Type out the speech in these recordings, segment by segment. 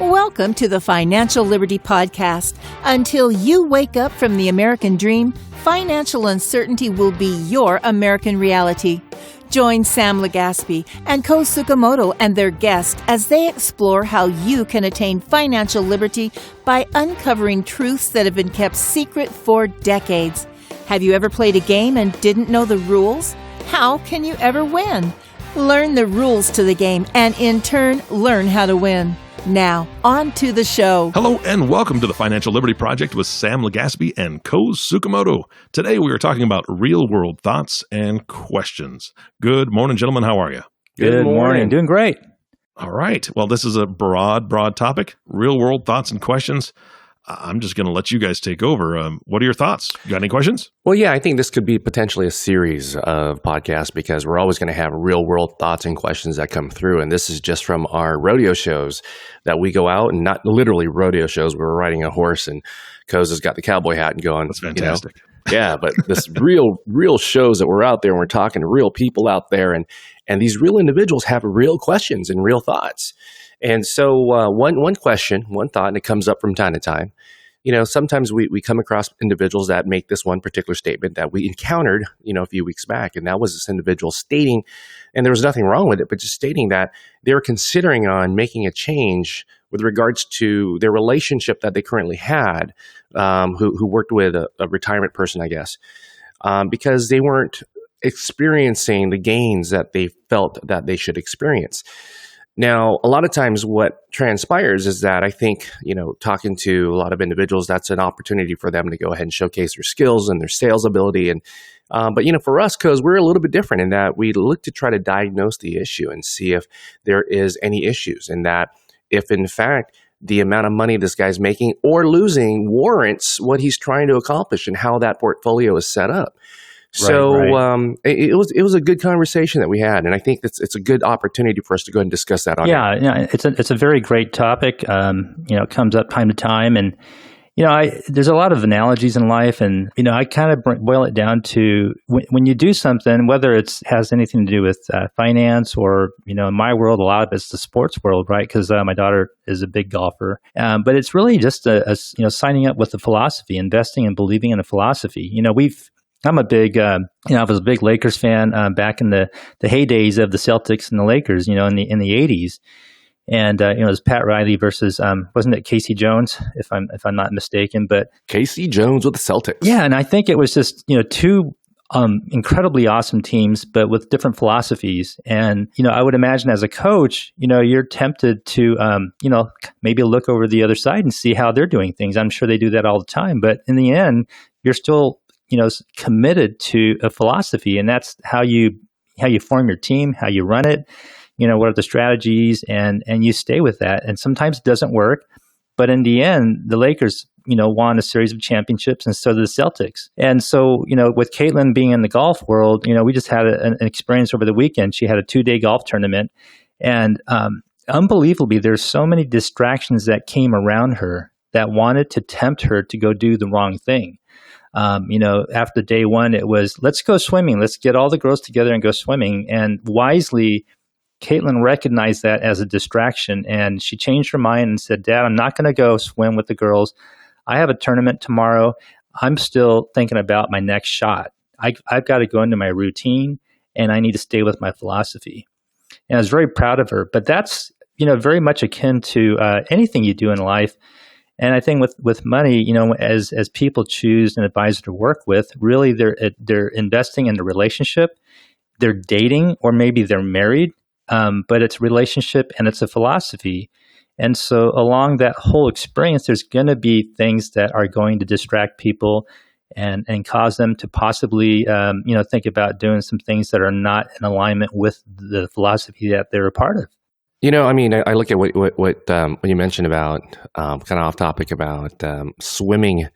Welcome to the Financial Liberty Podcast. Until you wake up from the American dream, financial uncertainty will be your American reality. Join Sam Legaspi and Koz and their guests as they explore how you can attain financial liberty by uncovering truths that have been kept secret for decades. Have you ever played a game and didn't know the rules? How can you ever win? Learn the rules to the game and, in turn, learn how to win. Now, on to the show. Hello and welcome to the Financial Liberty Project with Sam Legaspi and Koz. Today we are talking about real-world thoughts and questions. Good morning, gentlemen. How are you? Good morning. Doing great. All right. Well, this is a broad topic, real-world thoughts and questions. I'm just going to let you guys take over. What are your thoughts? You got any questions? Well, yeah, I think this could be potentially a series of podcasts because we're always going to have real world thoughts and questions that come through. And this is just from our rodeo shows that we go out, and not literally rodeo shows where we're riding a horse and Koz has got the cowboy hat and going. That's fantastic. Yeah, but this real shows that we're out there and we're talking to real people out there, and these real individuals have real questions and real thoughts. And so one question, one thought, and it comes up from time to time. Sometimes we come across individuals that make this one particular statement that we encountered, a few weeks back. And that was this individual stating, and there was nothing wrong with it, but just stating that they were considering on making a change with regards to their relationship that they currently had, who worked with a retirement person, I guess, because they weren't experiencing the gains that they felt that they should experience. Now, a lot of times what transpires is that I think, talking to a lot of individuals, that's an opportunity for them to go ahead and showcase their skills and their sales ability. But for us, because we're a little bit different in that we look to try to diagnose the issue and see if there is any issues, and that if in fact the amount of money this guy's making or losing warrants what he's trying to accomplish and how that portfolio is set up. So right. It was a good conversation that we had, and I think it's a good opportunity for us to go ahead and discuss that on here. Yeah, it's a very great topic. It comes up time to time, and there's a lot of analogies in life, and I kind of boil it down to when you do something, whether it has anything to do with finance or in my world, a lot of it's the sports world, right? Because my daughter is a big golfer, but it's really just a signing up with a philosophy, investing and believing in a philosophy. I'm a big, I was a big Lakers fan back in the heydays of the Celtics and the Lakers, in the 80s. And it was Pat Riley versus wasn't it Casey Jones, if I'm not mistaken? But Casey Jones with the Celtics. Yeah, and I think it was just two incredibly awesome teams, but with different philosophies. And I would imagine as a coach, you're tempted to maybe look over the other side and see how they're doing things. I'm sure they do that all the time, but in the end, you're still committed to a philosophy, and that's how you form your team, how you run it, what are the strategies, and you stay with that. And sometimes it doesn't work, but in the end, the Lakers, won a series of championships, and so did the Celtics. And so, with Caitlin being in the golf world, we just had an experience over the weekend. She had a 2-day golf tournament, and unbelievably, there's so many distractions that came around her that wanted to tempt her to go do the wrong thing. After day one, it was, let's go swimming. Let's get all the girls together and go swimming. And wisely, Caitlin recognized that as a distraction, and she changed her mind and said, Dad, I'm not going to go swim with the girls. I have a tournament tomorrow. I'm still thinking about my next shot. I've got to go into my routine, and I need to stay with my philosophy. And I was very proud of her. But that's, very much akin to anything you do in life. And I think with money, as people choose an advisor to work with, really they're investing in the relationship. They're dating, or maybe they're married, but it's a relationship and it's a philosophy. And so along that whole experience, there's going to be things that are going to distract people and cause them to possibly think about doing some things that are not in alignment with the philosophy that they're a part of. I look at what you mentioned about kind of off topic about swimming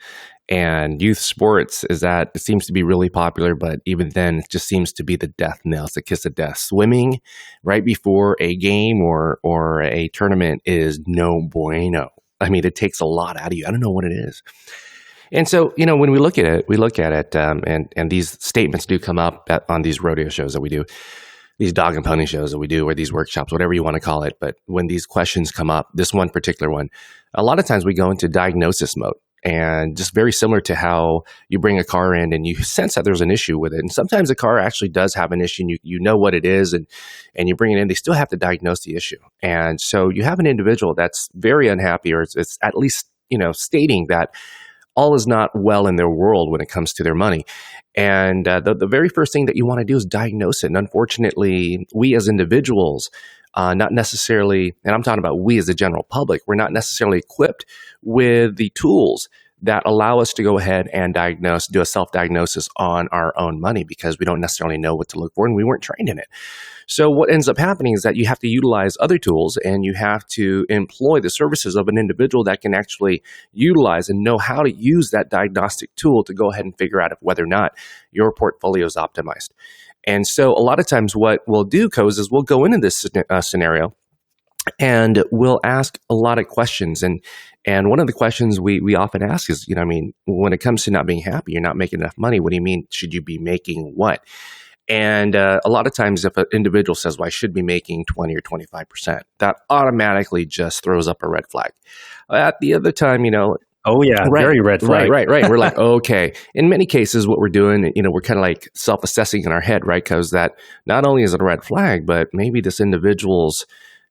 and youth sports, is that it seems to be really popular, but even then it just seems to be the death knell, it's the kiss of death. Swimming right before a game or a tournament is no bueno. It takes a lot out of you. I don't know what it is. And so, when we look at it, and these statements do come up on these rodeo shows that we do. these dog and pony shows that we do, or these workshops, whatever you want to call it. But when these questions come up, this one particular one, a lot of times we go into diagnosis mode. And just very similar to how you bring a car in and you sense that there's an issue with it. And sometimes the car actually does have an issue, and you know what it is, and you bring it in, they still have to diagnose the issue. And so you have an individual that's very unhappy, or it's at least, stating that all is not well in their world when it comes to their money. And the very first thing that you want to do is diagnose it. And unfortunately, we as individuals, not necessarily, and I'm talking about we as the general public, we're not necessarily equipped with the tools that allow us to go ahead and do a self-diagnosis on our own money, because we don't necessarily know what to look for and we weren't trained in it. So what ends up happening is that you have to utilize other tools, and you have to employ the services of an individual that can actually utilize and know how to use that diagnostic tool to go ahead and figure out if whether or not your portfolio is optimized. And so a lot of times what we'll do, Koz, is we'll go into this scenario and we'll ask a lot of questions. And one of the questions we often ask is, when it comes to not being happy, you're not making enough money, what do you mean? Should you be making what? And a lot of times if an individual says, well, I should be making 20 or 25%, that automatically just throws up a red flag. At the other time, oh yeah, right, very red flag. Right. We're like, okay. In many cases, what we're doing, we're kind of like self-assessing in our head, right? Because that not only is it a red flag, but maybe this individual's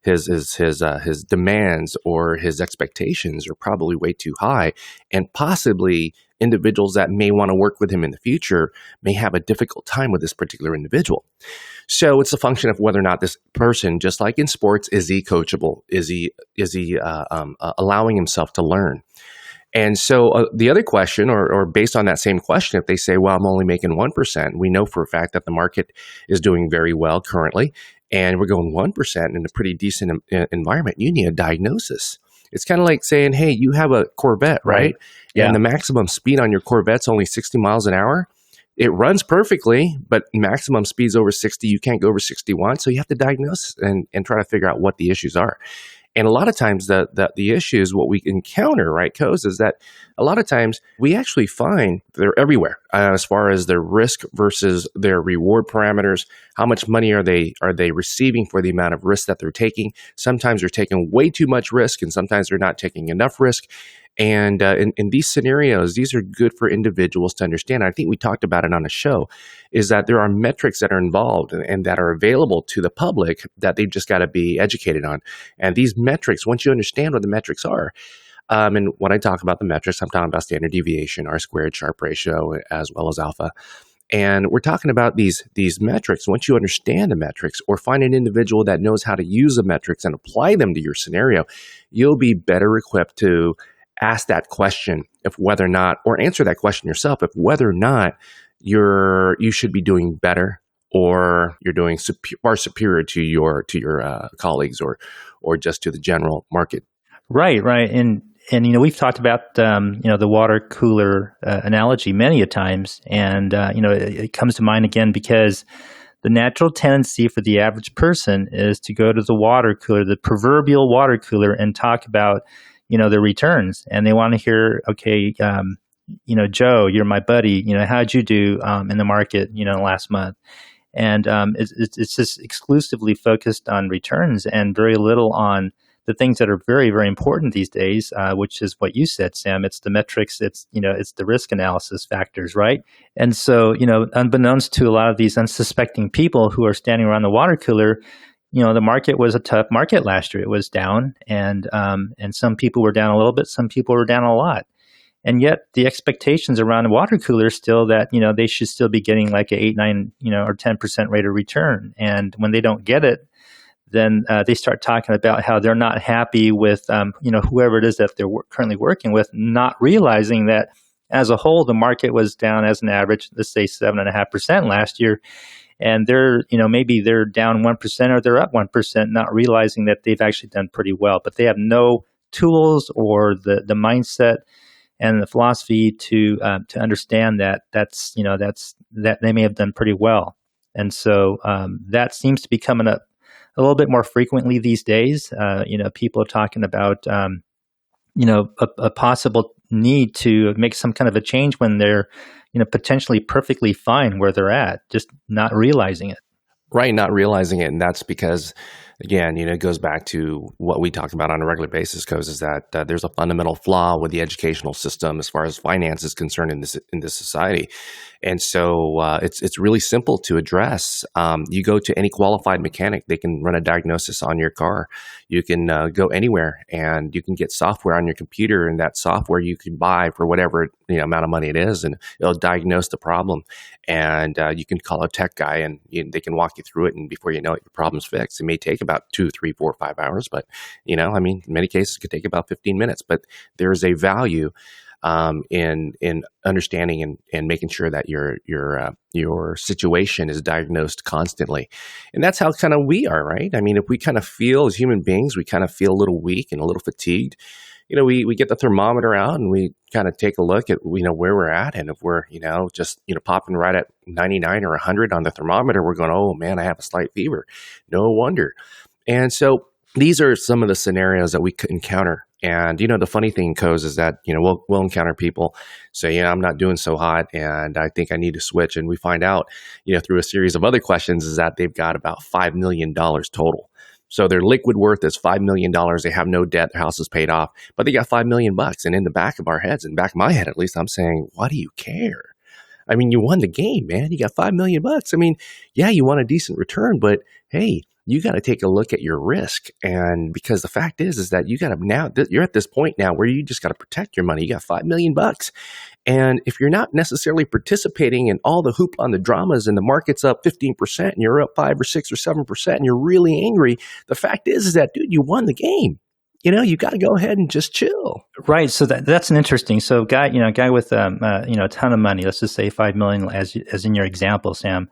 his demands or his expectations are probably way too high, and possibly individuals that may want to work with him in the future may have a difficult time with this particular individual. So it's a function of whether or not this person, just like in sports, is he coachable? Is he allowing himself to learn? And so the other question, or based on that same question, if they say, well, I'm only making 1%, we know for a fact that the market is doing very well currently, and we're going 1% in a pretty decent environment, you need a diagnosis. It's kind of like saying, hey, you have a Corvette, right? Yeah. And the maximum speed on your Corvette's only 60 miles an hour. It runs perfectly, but maximum speed's over 60. You can't go over 61. So you have to diagnose and try to figure out what the issues are. And a lot of times the issues, what we encounter, right, Koz, is that a lot of times we actually find they're everywhere as far as their risk versus their reward parameters. How much money are they receiving for the amount of risk that they're taking? Sometimes they're taking way too much risk, and sometimes they're not taking enough risk. And in these scenarios, these are good for individuals to understand. I think we talked about it on the show, is that there are metrics that are involved and that are available to the public that they've just got to be educated on. And these metrics, once you understand what the metrics are, and when I talk about the metrics, I'm talking about standard deviation, R-squared, Sharpe ratio, as well as alpha. And we're talking about these metrics. Once you understand the metrics, or find an individual that knows how to use the metrics and apply them to your scenario, you'll be better equipped to ask that question if whether or not, or answer that question yourself, if whether or not you should be doing better, or you're doing far superior to your colleagues, or just to the general market. Right. And we've talked about the water cooler analogy many a times, and it comes to mind again because the natural tendency for the average person is to go to the water cooler, the proverbial water cooler, and talk about their returns, and they want to hear, okay, Joe, you're my buddy. How'd you do in the market, last month? And it's just exclusively focused on returns and very little on the things that are very, very important these days, which is what you said, Sam. It's the metrics. It's the risk analysis factors, right? And so, unbeknownst to a lot of these unsuspecting people who are standing around the water cooler, the market was a tough market last year. It was down, and some people were down a little bit, some people were down a lot. And yet the expectations around the water cooler is still that, they should still be getting like a 8, 9, or 10% rate of return. And when they don't get it, then they start talking about how they're not happy with, whoever it is that they're currently working with, not realizing that as a whole, the market was down as an average, let's say 7.5% last year. And they're, maybe they're down 1% or they're up 1%, not realizing that they've actually done pretty well. But they have no tools or the mindset and the philosophy to understand that that they may have done pretty well. And so that seems to be coming up a little bit more frequently these days. People are talking about a possible need to make some kind of a change when they're potentially perfectly fine where they're at, just not realizing it. Right, not realizing it. And that's because, again, it goes back to what we talk about on a regular basis, Koz, is that there's a fundamental flaw with the educational system as far as finance is concerned in this society. And so it's really simple to address. You go to any qualified mechanic, they can run a diagnosis on your car. You can go anywhere and you can get software on your computer, and that software you can buy for whatever amount of money it is, and it'll diagnose the problem. And you can call a tech guy, and they can walk you through it, and before you know it, your problem's fixed. It may take about 2, 3, 4, 5 hours, but in many cases, it could take about 15 minutes. But there is a value in understanding and making sure that your situation is diagnosed constantly. And that's how kind of we are, right? I mean, if we kind of feel as human beings, we kind of feel a little weak and a little fatigued. We get the thermometer out and we kind of take a look at where we're at, and if we're just popping right at 99 or 100 on the thermometer, we're going, oh man, I have a slight fever. No wonder. And so these are some of the scenarios that we could encounter. And the funny thing, Koz, is that we'll encounter people say, I'm not doing so hot, and I think I need to switch. And we find out through a series of other questions is that they've got about $5 million total. So their liquid worth is $5 million. They have no debt. Their house is paid off, but they got $5 million. And in the back of our heads, in the back of my head, at least, I'm saying, why do you care? I mean, you won the game, man. You got $5 million. I mean, yeah, you want a decent return, but hey, you got to take a look at your risk. And because the fact is that you got to now, you're at this point now where you just got to protect your money. You got $5 million. And if you're not necessarily participating in all the hoopla and the dramas, and the market's up 15% and you're up 5 or 6 or 7% and you're really angry, the fact is that, dude, you won the game. You got to go ahead and just chill. Right. So that's an interesting. So guy with a ton of money, let's just say 5 million, as in your example, Sam.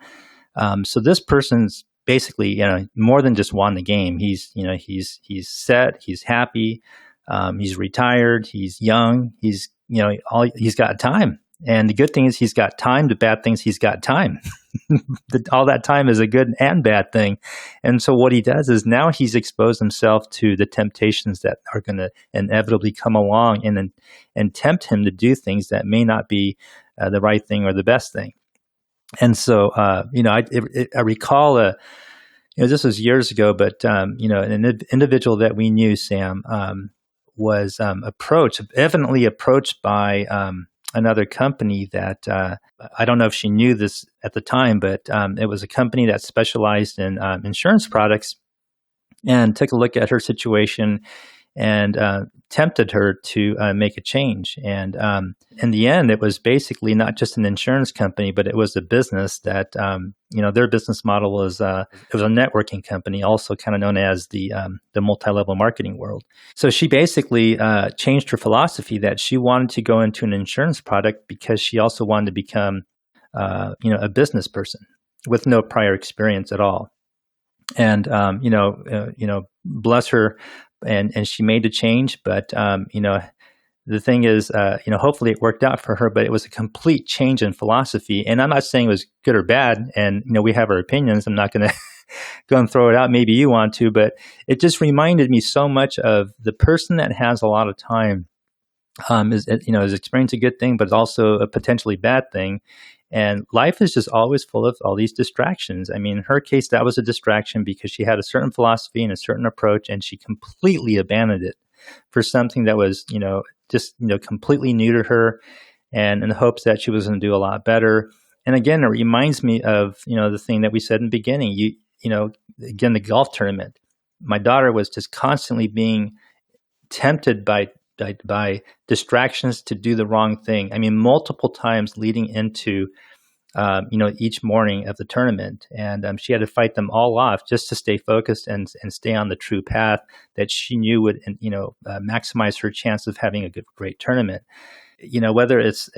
So this person's basically, more than just won the game. He's set, he's happy, he's retired, he's young, he's got time. And the good thing is he's got time. The bad thing is he's got time. All that time is a good and bad thing. And so what he does is now he's exposed himself to the temptations that are going to inevitably come along and tempt him to do things that may not be the right thing or the best thing. And so, I recall, this was years ago, but, an individual that we knew, Sam, was evidently approached by another company that I don't know if she knew this at the time, but it was a company that specialized in insurance products, and took a look at her situation and tempted her to make a change. And in the end, it was basically not just an insurance company, but it was a business that, their business model was, it was a networking company, also kind of known as the multi-level marketing world. So she basically changed her philosophy that she wanted to go into an insurance product because she also wanted to become, a business person with no prior experience at all. And, bless her. And she made the change, but the thing is, hopefully it worked out for her. But it was a complete change in philosophy. And I'm not saying it was good or bad. And we have our opinions. I'm not going to go and throw it out. Maybe you want to, but it just reminded me so much of the person that has a lot of time. Is experiencing a good thing, but also a potentially bad thing. And life is just always full of all these distractions. I mean, in her case, that was a distraction because she had a certain philosophy and a certain approach, and she completely abandoned it for something that was, completely new to her, and in the hopes that she was going to do a lot better. And again, it reminds me of, the thing that we said in the beginning, again, the golf tournament. My daughter was just constantly being tempted by distractions to do the wrong thing. I mean, multiple times leading into, each morning of the tournament. And she had to fight them all off just to stay focused and stay on the true path that she knew would, maximize her chance of having a great tournament. Whether it's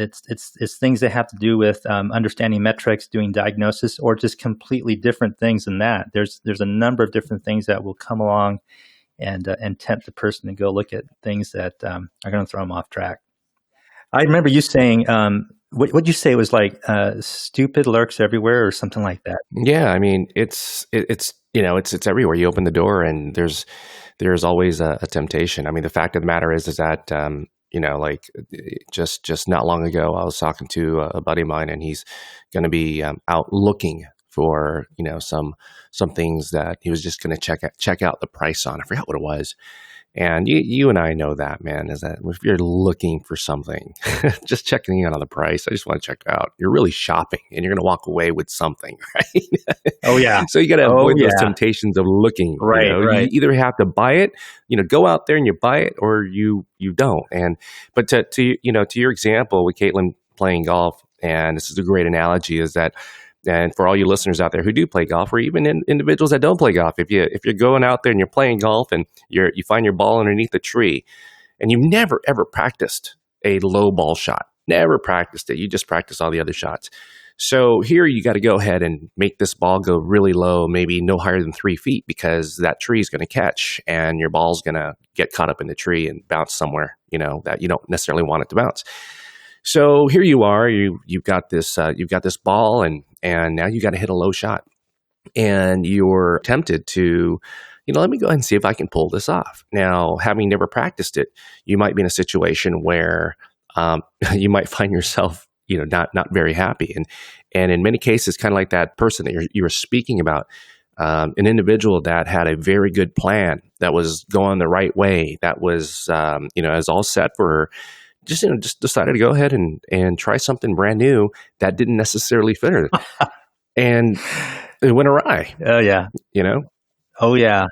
things that have to do with understanding metrics, doing diagnosis, or just completely different things than that. There's a number of different things that will come along and tempt the person to go look at things that are going to throw them off track. I remember you saying, what you say it was like stupid lurks everywhere or something like that. Yeah, I mean it's everywhere. You open the door and there's always a temptation. I mean, the fact of the matter is that just not long ago I was talking to a buddy of mine, and he's going to be out looking for, some things that he was just going to check out the price on. I forgot what it was. And you and I know that, man, is that if you're looking for something, just checking in on the price, I just want to check it out. You're really shopping and you're going to walk away with something, right? Oh, yeah. So you got to avoid those temptations of looking. Right, right. You either have to buy it, go out there and you buy it, or you don't. But to your example with Caitlin playing golf, and this is a great analogy, is that, and for all you listeners out there who do play golf, or even individuals that don't play golf, if you're going out there and you're playing golf and you find your ball underneath a tree, and you've never ever practiced a low ball shot, never practiced it, you just practice all the other shots. So here you got to go ahead and make this ball go really low, maybe no higher than 3 feet, because that tree is going to catch and your ball's going to get caught up in the tree and bounce somewhere, that you don't necessarily want it to bounce. So here you are, you've got this ball, and now you got to hit a low shot, and you're tempted to, let me go ahead and see if I can pull this off. Now, having never practiced it, you might be in a situation where you might find yourself, not very happy, and in many cases, kind of like that person that you were speaking about, an individual that had a very good plan that was going the right way, that was is all set for her. Just decided to go ahead and try something brand new that didn't necessarily fit her, and it went awry. Oh yeah, Oh yeah.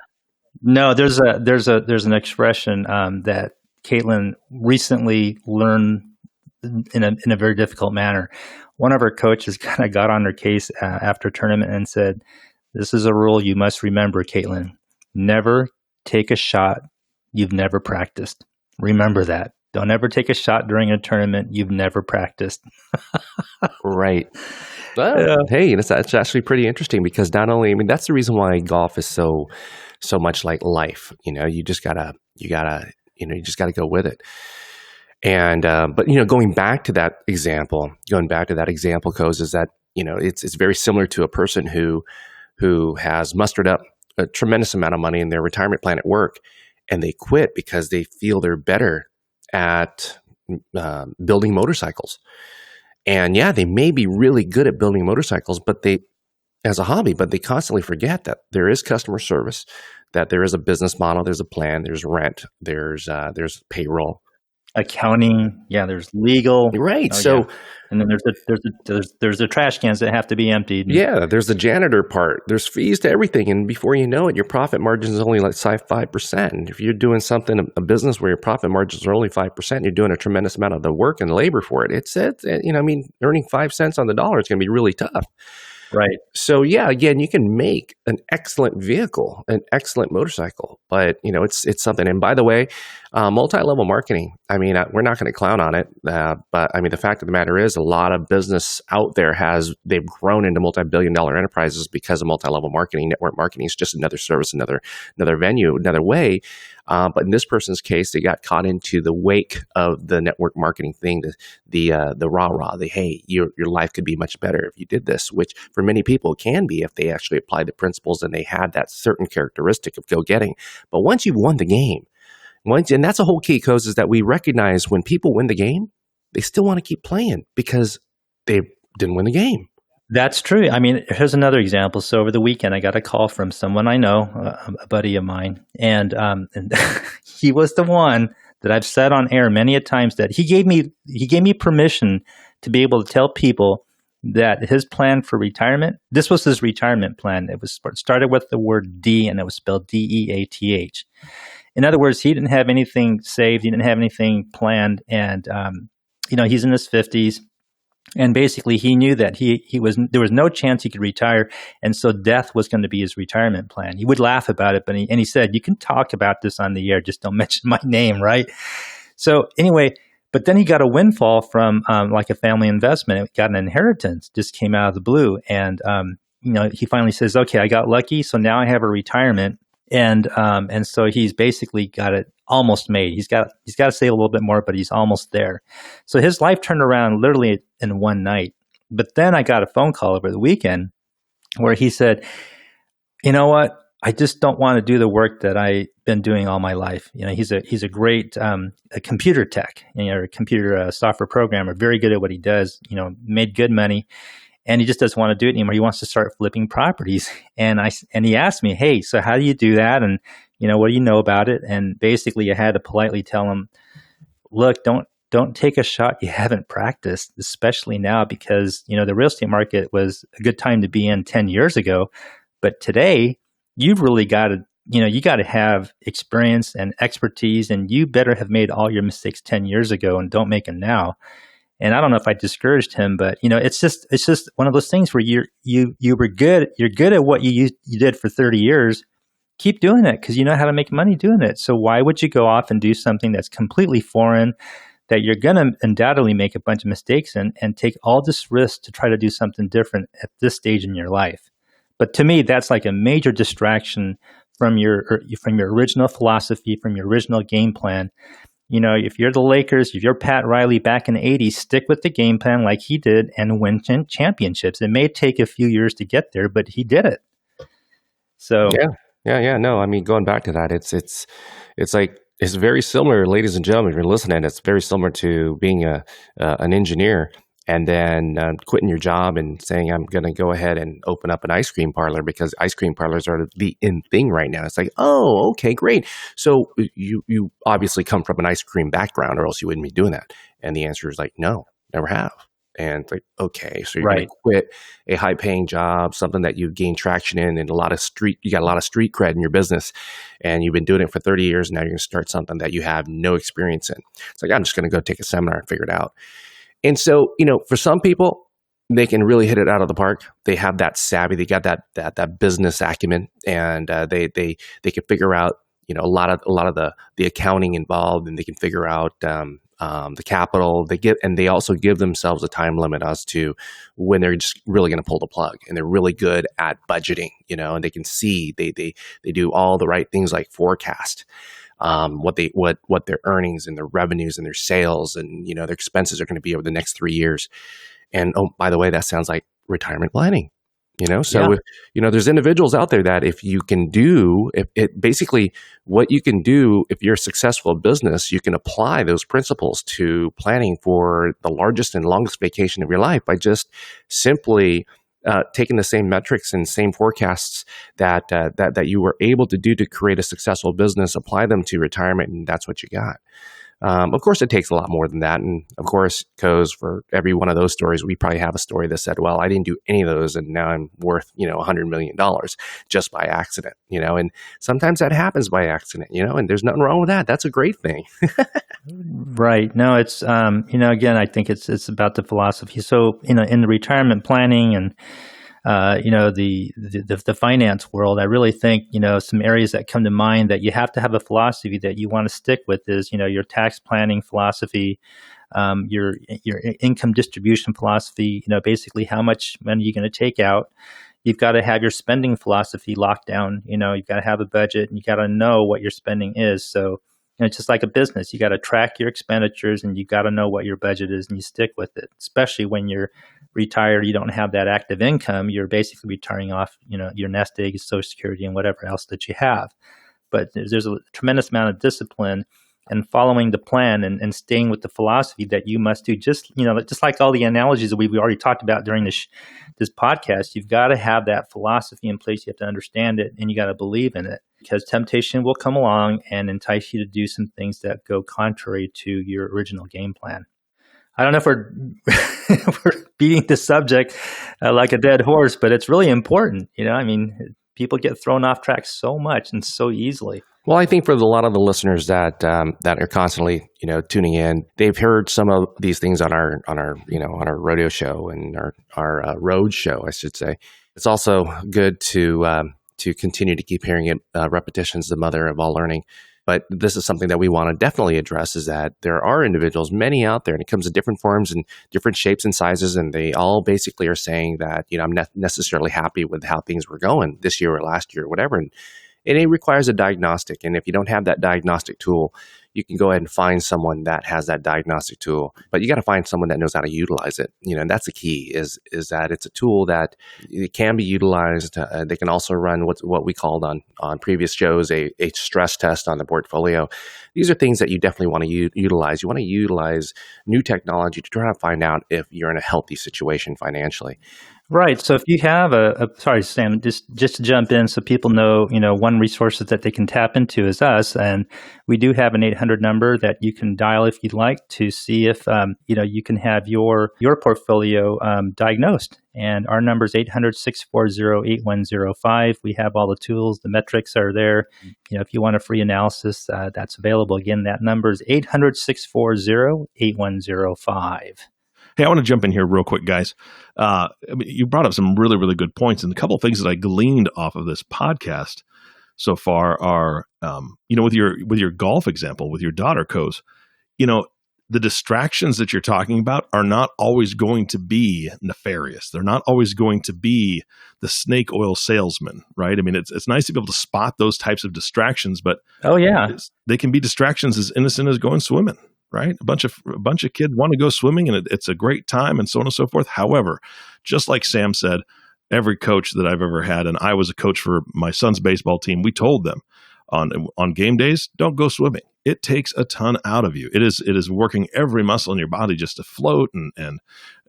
No, there's an expression that Caitlin recently learned in a very difficult manner. One of her coaches kind of got on her case after a tournament and said, "This is a rule you must remember, Caitlin. Never take a shot you've never practiced. Remember that. Don't ever take a shot during a tournament you've never practiced." Right. Well, hey, it's actually pretty interesting, because not only, that's the reason why golf is so much like life. You just gotta go with it. And but going back to that example, Koz, is that it's very similar to a person who has mustered up a tremendous amount of money in their retirement plan at work, and they quit because they feel they're better at building motorcycles. And yeah, they may be really good at building motorcycles, as a hobby, but they constantly forget that there is customer service, that there is a business model, there's a plan, there's rent, there's payroll, accounting. Yeah, there's legal. Right. Oh, so, yeah. And then there's the trash cans that have to be emptied. Yeah, there's the janitor part. There's fees to everything, and before you know it, your profit margin is only like 5%. And if you're doing something, a business where your profit margins are only 5%, you're doing a tremendous amount of the work and labor for it. It's earning 5 cents on the dollar is going to be really tough. Right. So yeah, again, you can make an excellent vehicle, an excellent motorcycle, but it's something. And by the way, multi-level marketing, we're not going to clown on it, but the fact of the matter is, a lot of business out there they've grown into multi-billion-dollar enterprises because of multi-level marketing. Network marketing is just another service, another venue, another way. But in this person's case, they got caught into the wake of the network marketing thing, the rah-rah, hey, your life could be much better if you did this, which for many people can be if they actually apply the principles and they had that certain characteristic of go-getting. But once you've won the game, and that's a whole key, Koz, is that we recognize when people win the game, they still want to keep playing because they didn't win the game. That's true. Here's another example. So over the weekend, I got a call from someone I know, a buddy of mine, and he was the one that I've said on air many a times that he gave me permission to be able to tell people that his plan for retirement, this was his retirement plan. It started with the word D, and it was spelled DEATH. In other words, he didn't have anything saved. He didn't have anything planned. And, he's in his 50s. And basically, he knew that there was no chance he could retire. And so death was going to be his retirement plan. He would laugh about it, but he said, "You can talk about this on the air. Just don't mention my name." Right. So anyway, but then he got a windfall from like a family investment. He got an inheritance, just came out of the blue. And, he finally says, "Okay, I got lucky. So now I have a retirement." And so he's basically got it almost made. He's got to save a little bit more, but he's almost there. So his life turned around literally in one night. But then I got a phone call over the weekend where he said, "You know what? I just don't want to do the work that I've been doing all my life." He's a great a computer tech, a computer software programmer, very good at what he does. Made good money. and he just doesn't want to do it anymore. He wants to start flipping properties. And he asked me, hey, so how do you do that? And, what do you know about it? And basically I had to politely tell him, look, don't take a shot you haven't practiced, especially now, because, the real estate market was a good time to be in 10 years ago. But today you've really got to, you got to have experience and expertise, and you better have made all your mistakes 10 years ago and don't make them now. And I don't know if I discouraged him, but it's just one of those things where you were good. You're good at what you did for 30 years. Keep doing it because you know how to make money doing it. So why would you go off and do something that's completely foreign, that you're going to undoubtedly make a bunch of mistakes in, and take all this risk to try to do something different at this stage in your life? But to me, that's like a major distraction from your original philosophy, from your original game plan. If you're the Lakers, if you're Pat Riley back in the 80s, stick with the game plan like he did and win championships. It may take a few years to get there, but he did it. So yeah. No, I mean, going back to that, it's like, it's very similar, ladies and gentlemen, if you're listening, it's very similar to being an engineer and then quitting your job and saying, I'm going to go ahead and open up an ice cream parlor because ice cream parlors are the in thing right now. It's like, oh, okay, great. So you obviously come from an ice cream background or else you wouldn't be doing that. And the answer is like, no, never have. And it's like, okay, so you're going to quit a high paying job, something that you gain traction in and you got a lot of street cred in your business and you've been doing it for 30 years. And now you're going to start something that you have no experience in. It's like, I'm just going to go take a seminar and figure it out. And so, for some people, they can really hit it out of the park. They have that savvy, they got that business acumen, and they can figure out, a lot of the accounting involved, and they can figure out the capital and they also give themselves a time limit as to when they're just really going to pull the plug, and they're really good at budgeting, and they can see they do all the right things like forecast what their earnings and their revenues and their sales and their expenses are going to be over the next 3 years. And oh, by the way, that sounds like retirement planning. There's individuals out there that if you can do, what you can do if you're a successful business, you can apply those principles to planning for the largest and longest vacation of your life by just simply taking the same metrics and same forecasts that you were able to do to create a successful business, apply them to retirement, and that's what you got. Of course, it takes a lot more than that. And of course, Koz, for every one of those stories, we probably have a story that said, well, I didn't do any of those and now I'm worth, $100 million just by accident, and sometimes that happens by accident, and there's nothing wrong with that. That's a great thing. Right. No, it's, again, I think it's about the philosophy. So, in the retirement planning and, the finance world, I really think, some areas that come to mind that you have to have a philosophy that you want to stick with is, your tax planning philosophy, your income distribution philosophy, basically how much money you're going to take out. You've got to have your spending philosophy locked down. You've got to have a budget and you got to know what your spending is. So, it's just like a business. You got to track your expenditures and you got to know what your budget is and you stick with it, especially when you're retired, you don't have that active income. You're basically retiring off, your nest egg, Social Security, and whatever else that you have. But there's a tremendous amount of discipline and following the plan and staying with the philosophy that you must do. Just like all the analogies that we've already talked about during this podcast, you've got to have that philosophy in place. You have to understand it and you got to believe in it, because temptation will come along and entice you to do some things that go contrary to your original game plan. I don't know if we're beating the subject like a dead horse, but it's really important. People get thrown off track so much and so easily. Well, I think for a lot of the listeners that are constantly, tuning in, they've heard some of these things on our rodeo show and our road show, I should say. It's also good to continue to keep hearing it. Repetition's the mother of all learning. But this is something that we want to definitely address, is that there are individuals, many out there, and it comes in different forms and different shapes and sizes, and they all basically are saying that, I'm not necessarily happy with how things were going this year or last year or whatever. And it requires a diagnostic. And if you don't have that diagnostic tool, you can go ahead and find someone that has that diagnostic tool, but you got to find someone that knows how to utilize it. And that's the key is that it's a tool that it can be utilized. They can also run what we called on previous shows, a stress test on the portfolio. These are things that you definitely want to utilize. You want to utilize new technology to try to find out if you're in a healthy situation financially. Right. So if you have sorry, Sam, just to jump in so people know, one resource that they can tap into is us. And we do have an 800 number that you can dial if you'd like to see if, you can have your portfolio diagnosed. And our number is 800-640-8105. We have all the tools. The metrics are there. If you want a free analysis, that's available. Again, that number is 800-640-8105. Hey, I want to jump in here real quick, guys. You brought up some really, really good points, and a couple of things that I gleaned off of this podcast so far are, with your golf example with your daughter, Koz, the distractions that you're talking about are not always going to be nefarious. They're not always going to be the snake oil salesman, right? I mean, it's nice to be able to spot those types of distractions, but they can be distractions as innocent as going swimming. Right? A bunch of kids want to go swimming and it's a great time and so on and so forth. However, just like Sam said, every coach that I've ever had, and I was a coach for my son's baseball team, we told them on game days, don't go swimming. It takes a ton out of you. It is working every muscle in your body just to float and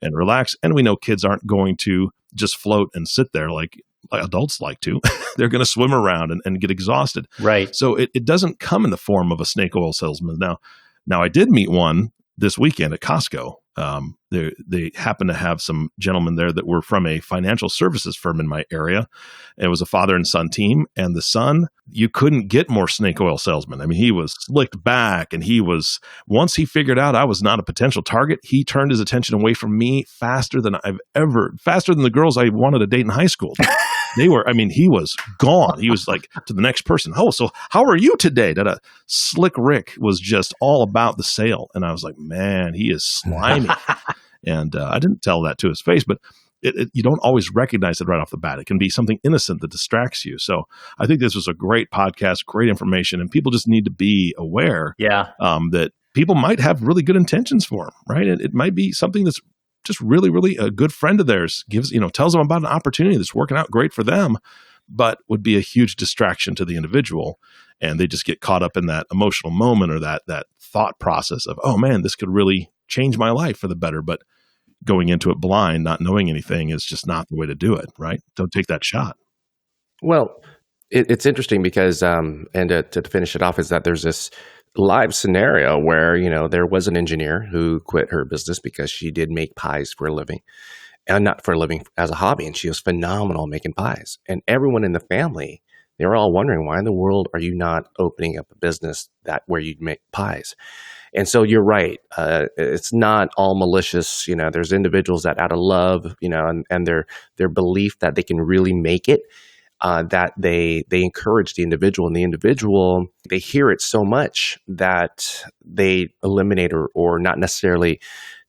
relax. And we know kids aren't going to just float and sit there like adults like to. They're going to swim around and get exhausted. Right. So it doesn't come in the form of a snake oil salesman. Now, I did meet one this weekend at Costco. They happened to have some gentlemen there that were from a financial services firm in my area. It was a father and son team. And the son, you couldn't get more snake oil salesman. I mean, he was slicked back and once he figured out I was not a potential target, he turned his attention away from me faster than the girls I wanted to date in high school. He was gone. He was like to the next person. Oh, so how are you today? That Slick Rick was just all about the sale. And I was like, man, he is slimy. And I didn't tell that to his face, but you don't always recognize it right off the bat. It can be something innocent that distracts you. So I think this was a great podcast, great information, and people just need to be aware that people might have really good intentions for them, right? And it might be something that's just really, really a good friend of theirs tells them about an opportunity that's working out great for them, but would be a huge distraction to the individual. And they just get caught up in that emotional moment or that thought process of, oh man, this could really change my life for the better. But going into it blind, not knowing anything is just not the way to do it, right? Don't take that shot. Well, it's interesting because, and to finish it off, is that there's this live scenario where, there was an engineer who quit her business because she did make pies for a living, and not for a living, as a hobby. And she was phenomenal making pies. And everyone in the family, they were all wondering, why in the world are you not opening up a business where you'd make pies? And so you're right. It's not all malicious. There's individuals that out of love, and their belief that they can really make it, that they encourage the individual, and the individual, they hear it so much that they eliminate or not necessarily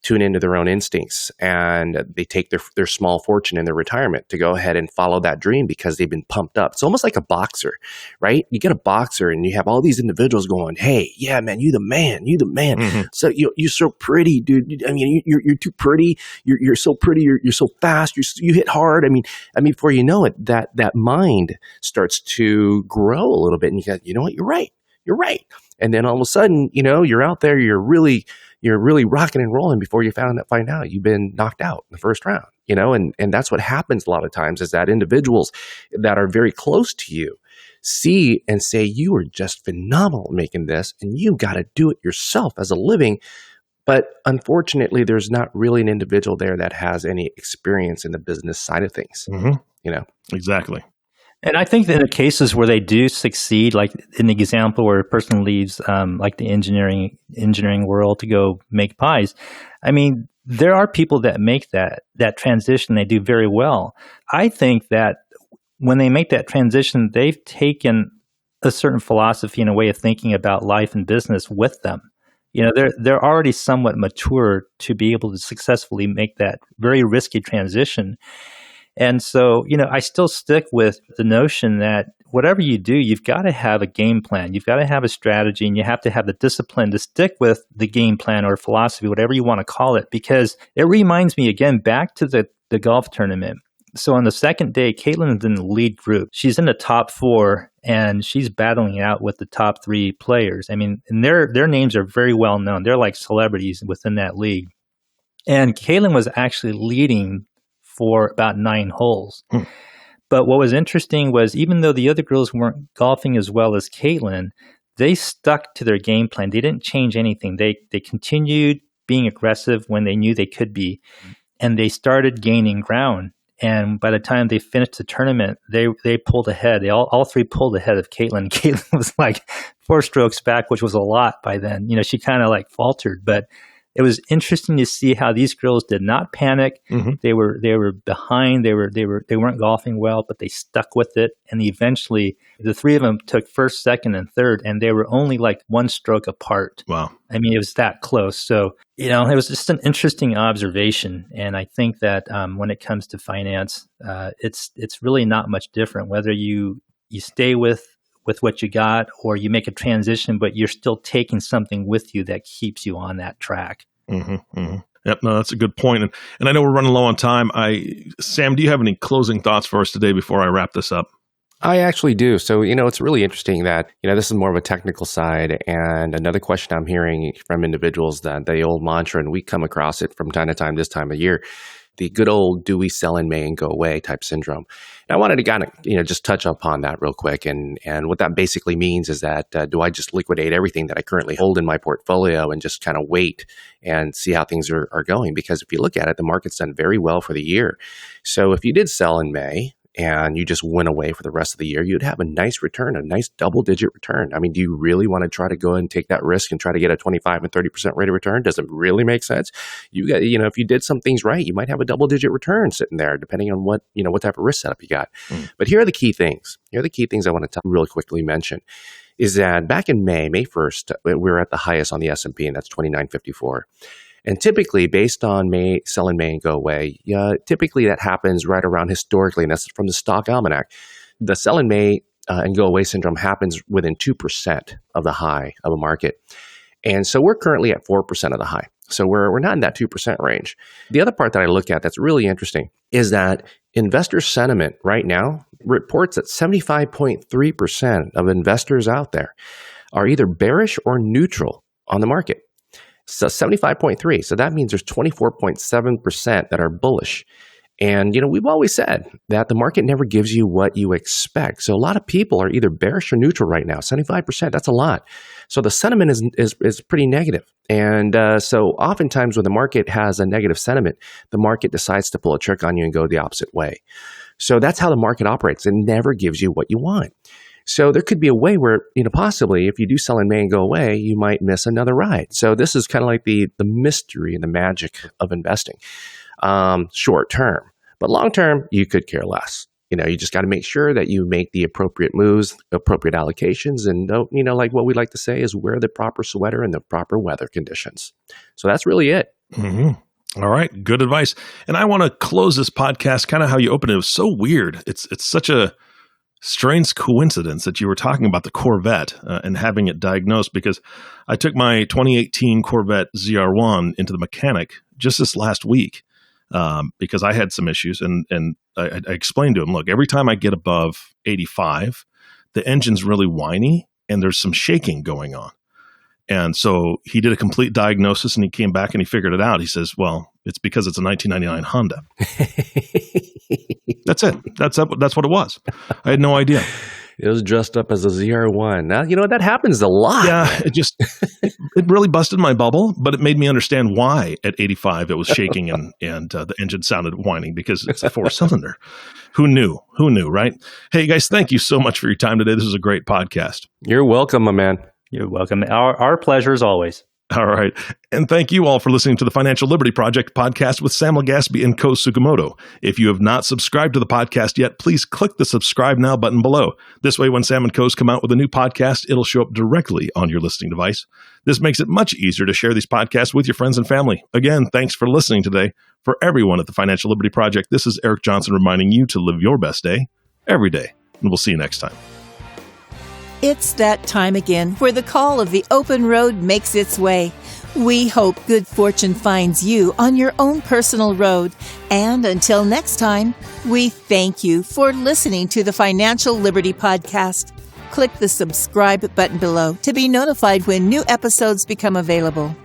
tune into their own instincts, and they take their small fortune in their retirement to go ahead and follow that dream because they've been pumped up. It's almost like a boxer, right? You get a boxer and you have all these individuals going, hey, yeah, man, you the man. Mm-hmm. So you're so pretty, dude. I mean, you're too pretty. You're so pretty. You're so fast. You hit hard. I mean, before you know it, that mind starts to grow a little bit, and you go, you know what? You're right. And then all of a sudden, you're out there, you're really rocking and rolling before you find out you've been knocked out in the first round, and that's what happens a lot of times, is that individuals that are very close to you see and say, you are just phenomenal at making this, and you got to do it yourself as a living. But unfortunately, there's not really an individual there that has any experience in the business side of things, Exactly. And I think that in the cases where they do succeed, like in the example where a person leaves like the engineering world to go make pies, I mean, there are people that make that transition. They do very well. I think that when they make that transition, they've taken a certain philosophy and a way of thinking about life and business with them. They're already somewhat mature to be able to successfully make that very risky transition. And so, I still stick with the notion that whatever you do, you've got to have a game plan. You've got to have a strategy, and you have to have the discipline to stick with the game plan or philosophy, whatever you want to call it, because it reminds me again back to the golf tournament. So on the second day, Caitlin is in the lead group. She's in the top 4, and she's battling out with the top 3 players. I mean, and their names are very well known. They're like celebrities within that league. And Caitlin was actually leading for about 9 holes. But what was interesting was even though the other girls weren't golfing as well as Caitlin, they stuck to their game plan. They didn't change anything. They continued being aggressive when they knew they could be, and they started gaining ground. And by the time they finished the tournament, they pulled ahead. They all 3 pulled ahead of Caitlin. Caitlin was like 4 strokes back, which was a lot by then. She kind of like faltered, but it was interesting to see how these girls did not panic. Mm-hmm. They were behind. They weren't golfing well, but they stuck with it. And eventually, the 3 of them took first, second, and third, and they were only like 1 stroke apart. Wow! I mean, it was that close. So it was just an interesting observation. And I think that when it comes to finance, it's really not much different whether you stay with what you got, or you make a transition, but you're still taking something with you that keeps you on that track. Mm-hmm, mm-hmm. Yep, no, that's a good point. And I know we're running low on time. Sam, do you have any closing thoughts for us today before I wrap this up? I actually do. So, it's really interesting that, this is more of a technical side. And another question I'm hearing from individuals, that the old mantra, and we come across it from time to time this time of year, the good old do we sell in May and go away type syndrome. And I wanted to kind of, just touch upon that real quick. And what that basically means is that do I just liquidate everything that I currently hold in my portfolio and just kind of wait and see how things are going? Because if you look at it, the market's done very well for the year. So if you did sell in May and you just went away for the rest of the year, you'd have a nice return, a nice double-digit return. I mean, do you really want to try to go and take that risk and try to get a 25 and 30% rate of return? Does it really make sense? You got, if you did some things right, you might have a double-digit return sitting there, depending on what type of risk setup you got. But here are the key things. Here are the key things I want to really quickly mention. Is that back in May 1st, we were at the highest on the S&P, and that's 2954. And typically, based on sell in May and go away, typically that happens right around historically, and that's from the Stock Almanac. The sell in May and go away syndrome happens within 2% of the high of a market. And so we're currently at 4% of the high. So we're not in that 2% range. The other part that I look at that's really interesting is that investor sentiment right now reports that 75.3% of investors out there are either bearish or neutral on the market. So 75.3. So that means there's 24.7% that are bullish. And, we've always said that the market never gives you what you expect. So a lot of people are either bearish or neutral right now. 75%, that's a lot. So the sentiment is pretty negative. And so oftentimes when the market has a negative sentiment, the market decides to pull a trick on you and go the opposite way. So that's how the market operates. It never gives you what you want. So there could be a way where, possibly if you do sell in May and go away, you might miss another ride. So this is kind of like the mystery and the magic of investing, short term. But long term, you could care less. You just got to make sure that you make the appropriate moves, appropriate allocations, and don't, like what we like to say is wear the proper sweater in the proper weather conditions. So that's really it. Mm-hmm. All right. Good advice. And I want to close this podcast kind of how you opened it. It was so weird. It's such a strange coincidence that you were talking about the Corvette and having it diagnosed, because I took my 2018 Corvette ZR1 into the mechanic just this last week because I had some issues. And I explained to him, look, every time I get above 85, the engine's really whiny and there's some shaking going on. And so he did a complete diagnosis and he came back and he figured it out. He says, well, it's because it's a 1999 Honda. That's it. That's what it was. I had no idea. It was dressed up as a ZR1. Now, that happens a lot. Yeah, it really busted my bubble, but it made me understand why at 85 it was shaking and the engine sounded whining, because it's a 4-cylinder. Who knew, right? Hey, guys, thank you so much for your time today. This was a great podcast. You're welcome, my man. You're welcome. Our pleasure as always. All right. And thank you all for listening to the Financial Liberty Project podcast with Sam Legaspi and Koz Sugimoto. If you have not subscribed to the podcast yet, please click the subscribe now button below. This way, when Sam and Koz come out with a new podcast, it'll show up directly on your listening device. This makes it much easier to share these podcasts with your friends and family. Again, thanks for listening today. For everyone at the Financial Liberty Project, this is Eric Johnson reminding you to live your best day every day. And we'll see you next time. It's that time again where the call of the open road makes its way. We hope good fortune finds you on your own personal road. And until next time, we thank you for listening to the Financial Liberty Podcast. Click the subscribe button below to be notified when new episodes become available.